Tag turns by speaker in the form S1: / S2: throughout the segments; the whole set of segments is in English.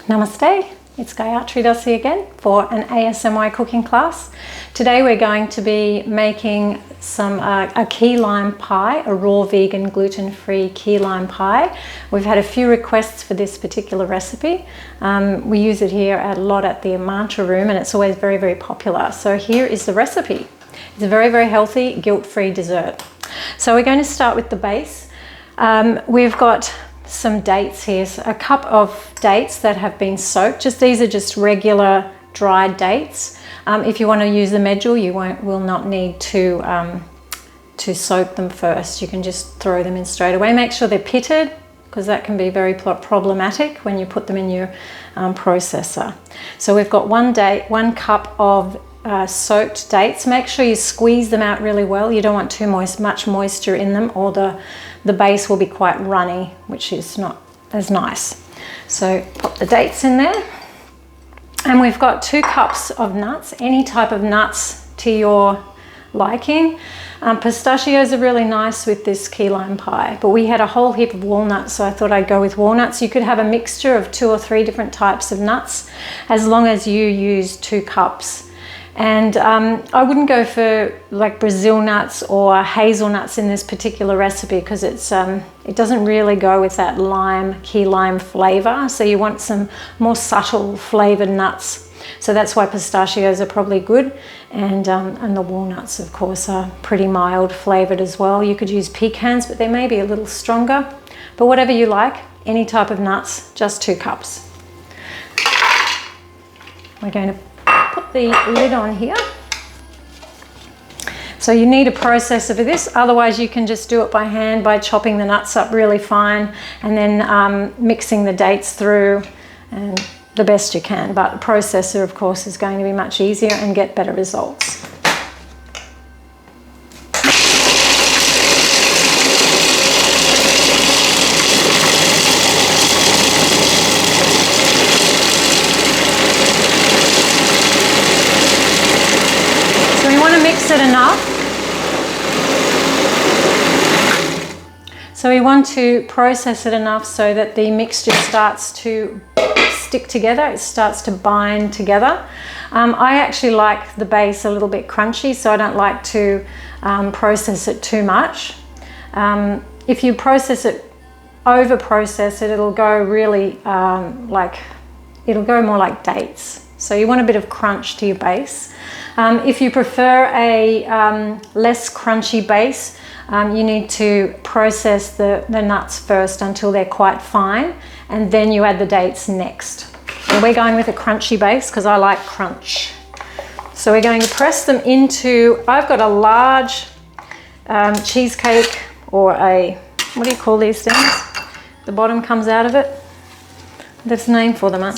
S1: Namaste, it's Gayatri Dasi again for an ASMY cooking class. Today we're going to be making a key lime pie, a raw vegan gluten-free key lime pie. We've had a few requests for this particular recipe. We use it here a lot at the mantra room and it's always very, very popular. So here is the recipe. It's a very, very healthy, guilt-free dessert. So we're going to start with the base. We've got some dates here, so a cup of dates that have been soaked. These are just regular dried dates. If you want to use the medjool, you will not need to soak them first. You can just throw them in straight away. Make sure they're pitted, because that can be very problematic when you put them in your processor. So we've got one cup of soaked dates. Make sure you squeeze them out really well. You don't want too much moisture in them, or the base will be quite runny, which is not as nice. So pop the dates in there. And we've got 2 cups of nuts, any type of nuts to your liking. Pistachios are really nice with this key lime pie, but we had a whole heap of walnuts, so I thought I'd go with walnuts. You could have a mixture of 2 or 3 different types of nuts, as long as you use 2 cups. And I wouldn't go for like Brazil nuts or hazelnuts in this particular recipe, because it doesn't really go with that key lime flavor. So you want some more subtle flavored nuts. So that's why pistachios are probably good. And the walnuts, of course, are pretty mild flavored as well. You could use pecans, but they may be a little stronger. But whatever you like, any type of nuts, just 2 cups. We're going to put the lid on here. So you need a processor for this, otherwise you can just do it by hand by chopping the nuts up really fine and then mixing the dates through and the best you can. But a processor, of course, is going to be much easier and get better results. So we want to process it enough so that the mixture starts to stick together, it starts to bind together. I actually like the base a little bit crunchy, so I don't like to process it too much. If you over process it, it'll go really it'll go more like dates. So you want a bit of crunch to your base. If you prefer a less crunchy base, you need to process the nuts first until they're quite fine, and then you add the dates next. And we're going with a crunchy base because I like crunch. So we're going to press them into, I've got a large cheesecake, or what do you call these things? The bottom comes out of it. There's a name for them, huh?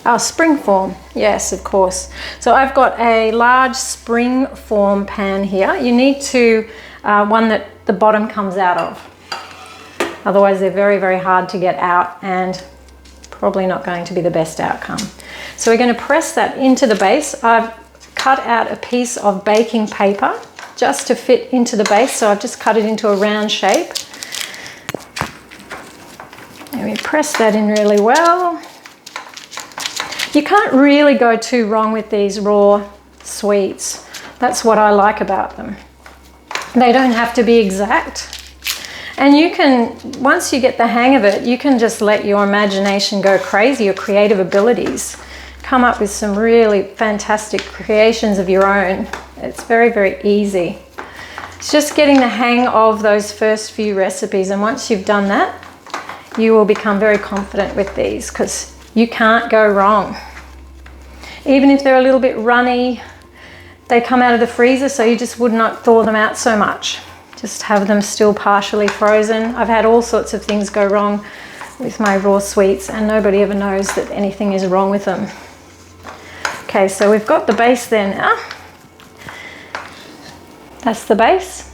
S1: Oh, spring form, yes, of course. So I've got a large spring form pan here. You need to, one that the bottom comes out of. Otherwise they're very, very hard to get out and probably not going to be the best outcome. So we're going to press that into the base. I've cut out a piece of baking paper just to fit into the base. So I've just cut it into a round shape. And we press that in really well. You can't really go too wrong with these raw sweets. That's what I like about them. They don't have to be exact. And you can, once you get the hang of it, you can just let your imagination go crazy, your creative abilities. Come up with some really fantastic creations of your own. It's very, very easy. It's just getting the hang of those first few recipes. And once you've done that, you will become very confident with these, because you can't go wrong. Even if they're a little bit runny, they come out of the freezer, so you just would not thaw them out so much. Just have them still partially frozen. I've had all sorts of things go wrong with my raw sweets, and nobody ever knows that anything is wrong with them. Okay, so we've got the base there now. That's the base.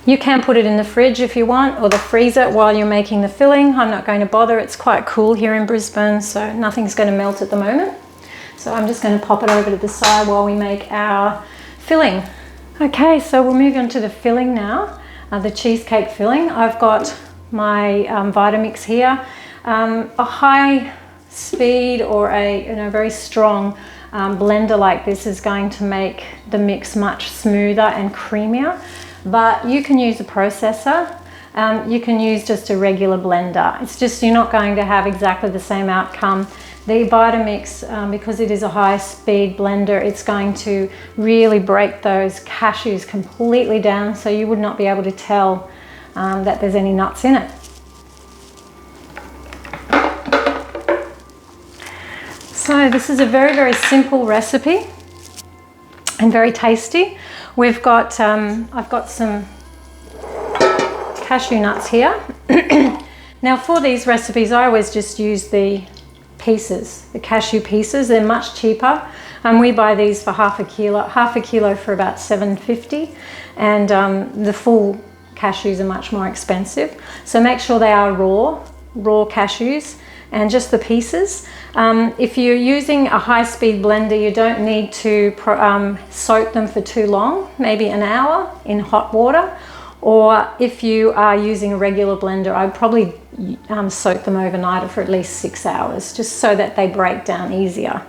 S1: You can put it in the fridge if you want, or the freezer while you're making the filling. I'm not going to bother. It's quite cool here in Brisbane, so nothing's going to melt at the moment. So I'm just going to pop it over to the side while we make our filling. Okay, so we'll move on to the filling now, the cheesecake filling. I've got my Vitamix here. A high speed or a very strong blender like this is going to make the mix much smoother and creamier, but you can use a processor. You can use just a regular blender. It's just you're not going to have exactly the same outcome. The Vitamix, because it is a high-speed blender, it's going to really break those cashews completely down, so you would not be able to tell that there's any nuts in it. So this is a very, very simple recipe and very tasty. We've got, I've got some cashew nuts here. Now for these recipes, I always just use the pieces, the cashew pieces. They're much cheaper. We buy these for half a kilo for about $7.50, and the full cashews are much more expensive. So make sure they are raw cashews, and just the pieces. If you're using a high-speed blender, you don't need to soak them for too long, maybe an hour in hot water. Or if you are using a regular blender, I'd probably soak them overnight or for at least 6 hours, just so that they break down easier.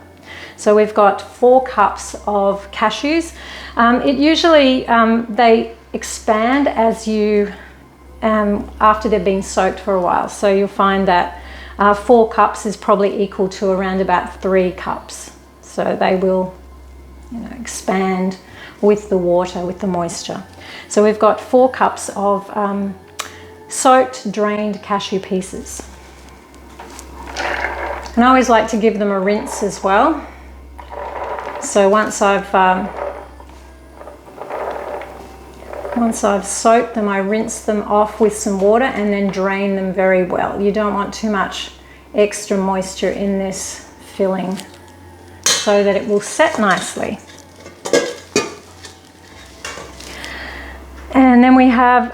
S1: So we've got 4 cups of cashews. It usually, they expand as you, after they've been soaked for a while. So you'll find that 4 cups is probably equal to around about 3 cups. So they will, expand with the water, with the moisture. So we've got 4 cups of soaked, drained cashew pieces. And I always like to give them a rinse as well. So once I've soaked them, I rinse them off with some water and then drain them very well. You don't want too much extra moisture in this filling so that it will set nicely. And then we have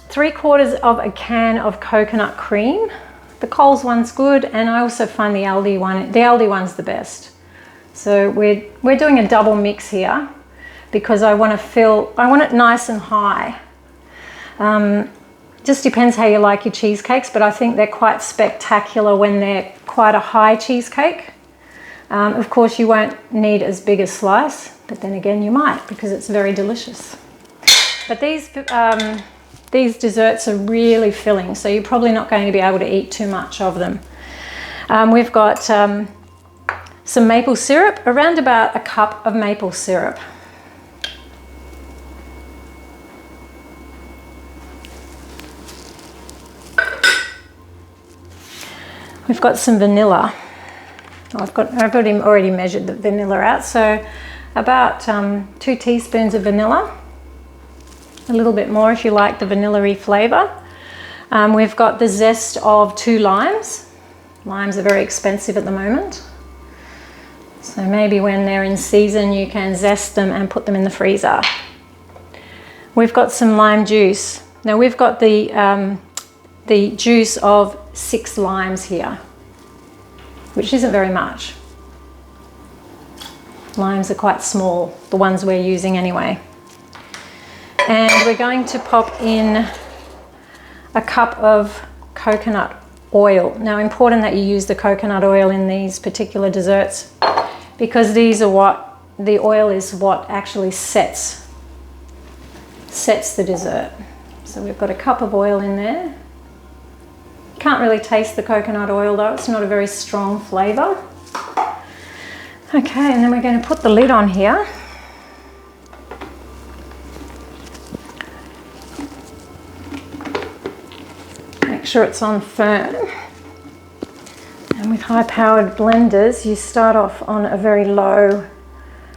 S1: 3/4 of a can of coconut cream. The Coles one's good, and I also find the Aldi one's the best. So we're doing a double mix here because I want it nice and high. Just depends how you like your cheesecakes, but I think they're quite spectacular when they're quite a high cheesecake. Of course, you won't need as big a slice, but then again you might, because it's very delicious. But these desserts are really filling, so you're probably not going to be able to eat too much of them. We've got some maple syrup, around about a cup of maple syrup. We've got some vanilla. I've already measured the vanilla out, so about 2 teaspoons of vanilla. A little bit more if you like the vanilla-y flavour. We've got the zest of 2 limes. Limes are very expensive at the moment. So maybe when they're in season you can zest them and put them in the freezer. We've got some lime juice. Now we've got the juice of 6 limes here, which isn't very much. Limes are quite small, the ones we're using anyway. And we're going to pop in a cup of coconut oil. Now, important that you use the coconut oil in these particular desserts, because the oil is what actually sets the dessert. So we've got a cup of oil in there. Can't really taste the coconut oil though, it's not a very strong flavour. Okay, and then we're going to put the lid on here. Make sure it's on firm. And with high-powered blenders, you start off on a very low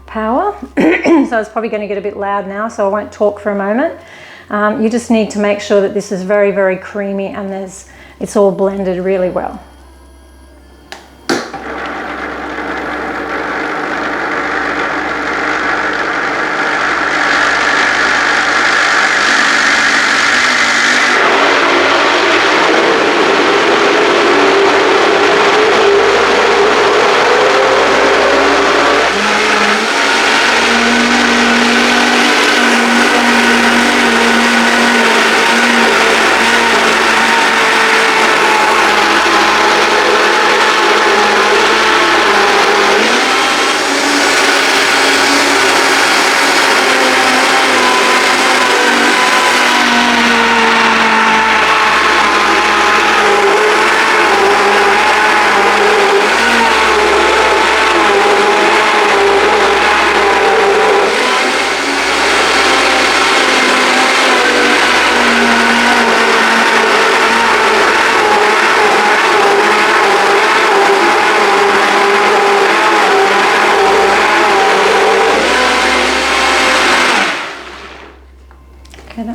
S1: power. So it's probably going to get a bit loud now, so I won't talk for a moment. You just need to make sure that this is very, very creamy and it's all blended really well.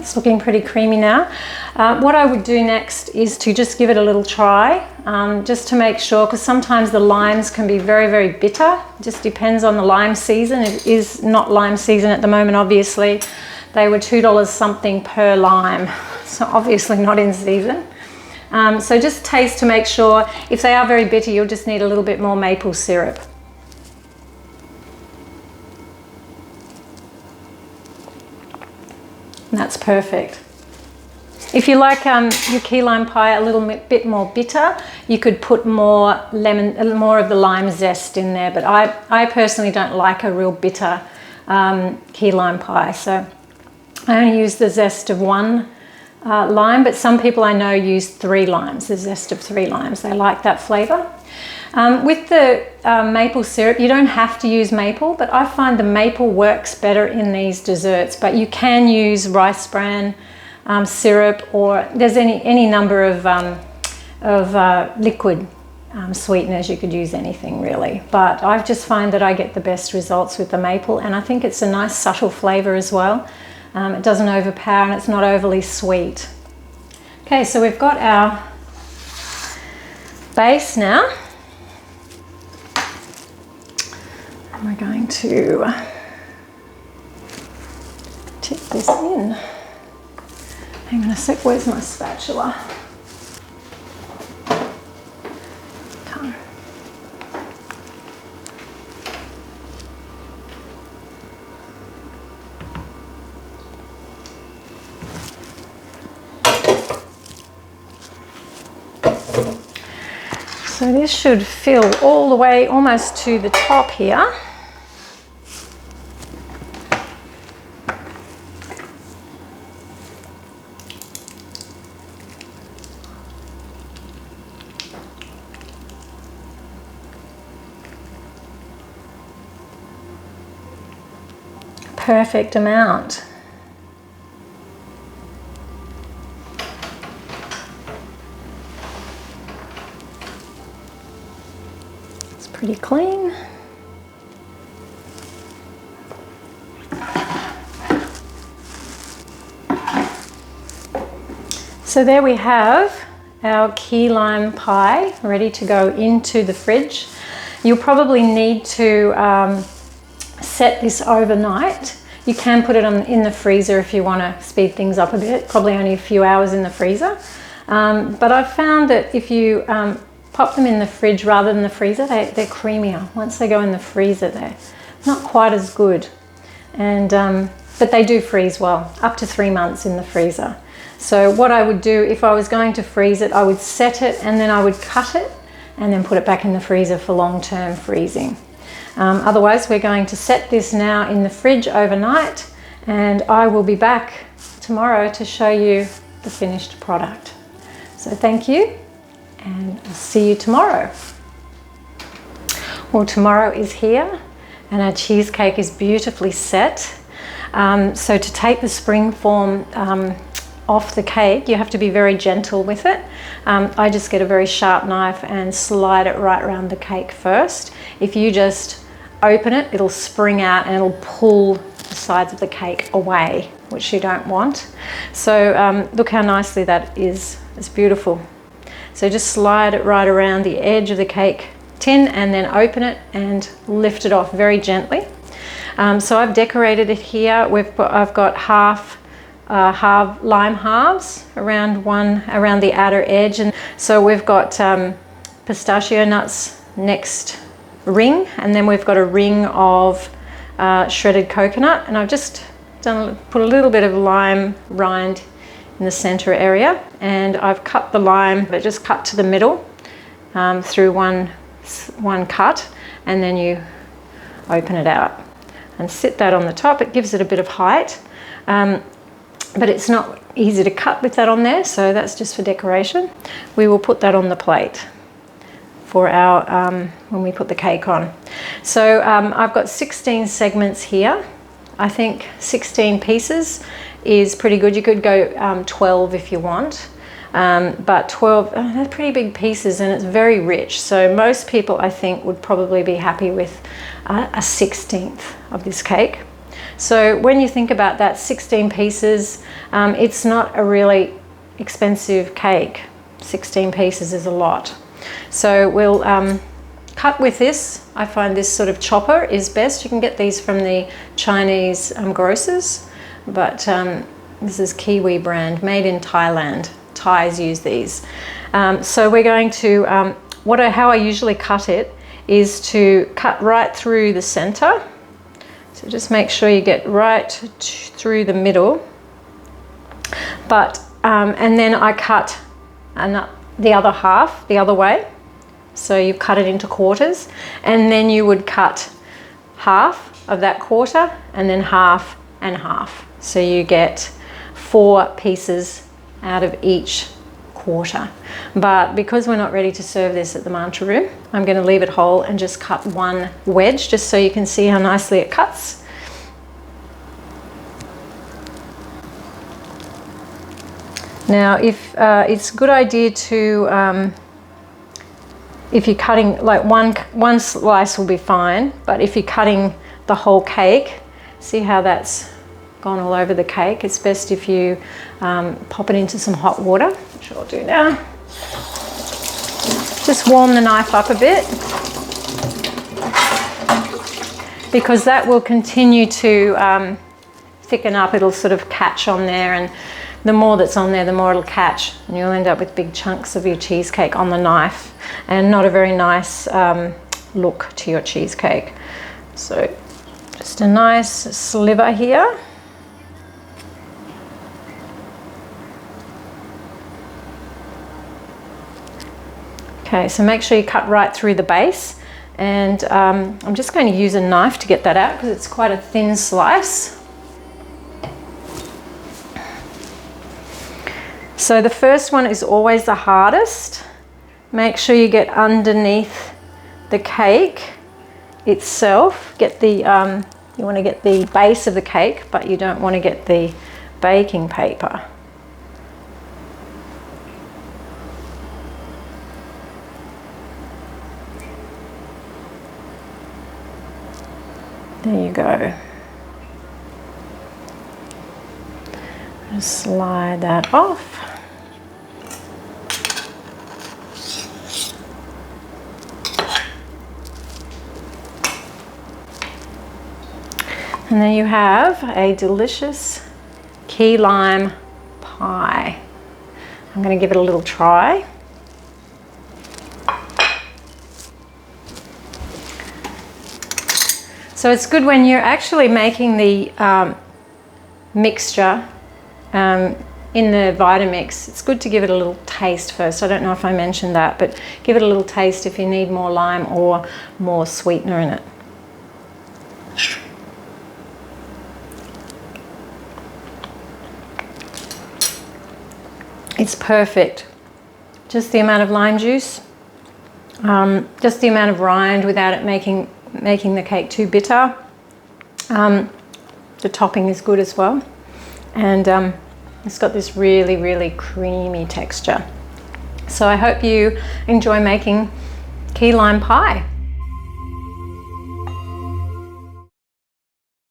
S1: It's looking pretty creamy now. What I would do next is to just give it a little try, just to make sure, because sometimes the limes can be very, very bitter. It just depends on the lime season. It is not lime season at the moment, obviously. They were $2 something per lime, so obviously not in season. So just taste to make sure. If they are very bitter, you'll just need a little bit more maple syrup. And that's perfect. If you like your key lime pie a little bit more bitter, you could put more of the lime zest in there. But I personally don't like a real bitter key lime pie, so I only use the zest of one lime. But some people I know use 3 limes, the zest of 3 limes. They like that flavour. With the maple syrup, you don't have to use maple, but I find the maple works better in these desserts. But you can use rice bran syrup, or there's any number of liquid sweeteners. You could use anything really, but I just find that I get the best results with the maple, and I think it's a nice subtle flavour as well. It doesn't overpower and it's not overly sweet. Okay, so we've got our base now. We're going to tip this in. Hang on a sec, where's my spatula? Come. So this should fill all the way almost to the top here. Perfect amount. It's pretty clean. So there we have our key lime pie ready to go into the fridge. You'll probably need to set this overnight. You can put it in the freezer if you want to speed things up a bit, probably only a few hours in the freezer. But I've found that if you pop them in the fridge rather than the freezer, they're creamier. Once they go in the freezer, they're not quite as good. And but they do freeze well, up to 3 months in the freezer. So what I would do if I was going to freeze it, I would set it and then I would cut it and then put it back in the freezer for long-term freezing. Otherwise, we're going to set this now in the fridge overnight, and I will be back tomorrow to show you the finished product. So thank you, and I'll see you tomorrow. Well, tomorrow is here, and our cheesecake is beautifully set. So to take the spring form off the cake, you have to be very gentle with it. I just get a very sharp knife and slide it right around the cake first. If you just open it, it'll spring out and it'll pull the sides of the cake away, which you don't want. So look how nicely that is. It's beautiful. So just slide it right around the edge of the cake tin and then open it and lift it off very gently. So I've decorated it here. I've got half lime halves around the outer edge, and so we've got pistachio nuts next ring, and then we've got a ring of shredded coconut, and I've just put a little bit of lime rind in the center area, and I've cut the lime, but just cut to the middle through one cut, and then you open it out and sit that on the top. It gives it a bit of height, but it's not easy to cut with that on there, so that's just for decoration. We will put that on the plate for our when we put the cake on. So I've got 16 segments here. I think 16 pieces is pretty good. You could go 12 if you want, but 12, they're pretty big pieces and it's very rich. So most people, I think, would probably be happy with a 1/16 of this cake. So when you think about that, 16 pieces, it's not a really expensive cake. 16 pieces is a lot. So we'll cut with this. I find this sort of chopper is best. You can get these from the Chinese grocers, but this is Kiwi brand, made in Thailand. Thais use these. So we're going to, how I usually cut it is to cut right through the center. So just make sure you get right through the middle. But, and then I cut the other half the other way. So you cut it into quarters, and then you would cut half of that quarter and then half and half. So you get 4 pieces out of each quarter. But because we're not ready to serve this at the mantra room, I'm going to leave it whole and just cut 1 wedge, just so you can see how nicely it cuts. Now, if it's a good idea to, if you're cutting, like one slice will be fine, but if you're cutting the whole cake, see how that's gone all over the cake? It's best if you pop it into some hot water, which I'll do now. Just warm the knife up a bit, because that will continue to thicken up. It'll sort of catch on there, and the more that's on there, the more it'll catch, and you'll end up with big chunks of your cheesecake on the knife, and not a very nice look to your cheesecake. So just a nice sliver here. Okay, so make sure you cut right through the base, and I'm just going to use a knife to get that out because it's quite a thin slice. So the first one is always the hardest. Make sure you get underneath the cake itself. Get the, you want to get the base of the cake, but you don't want to get the baking paper. There you go. Just slide that off. And then you have a delicious key lime pie. I'm going to give it a little try. So it's good when you're actually making the mixture in the Vitamix. It's good to give it a little taste first. I don't know if I mentioned that, but give it a little taste if you need more lime or more sweetener in it. It's perfect. Just the amount of lime juice, just the amount of rind without it making the cake too bitter. The topping is good as well, and it's got this really, really creamy texture. So I hope you enjoy making key lime pie.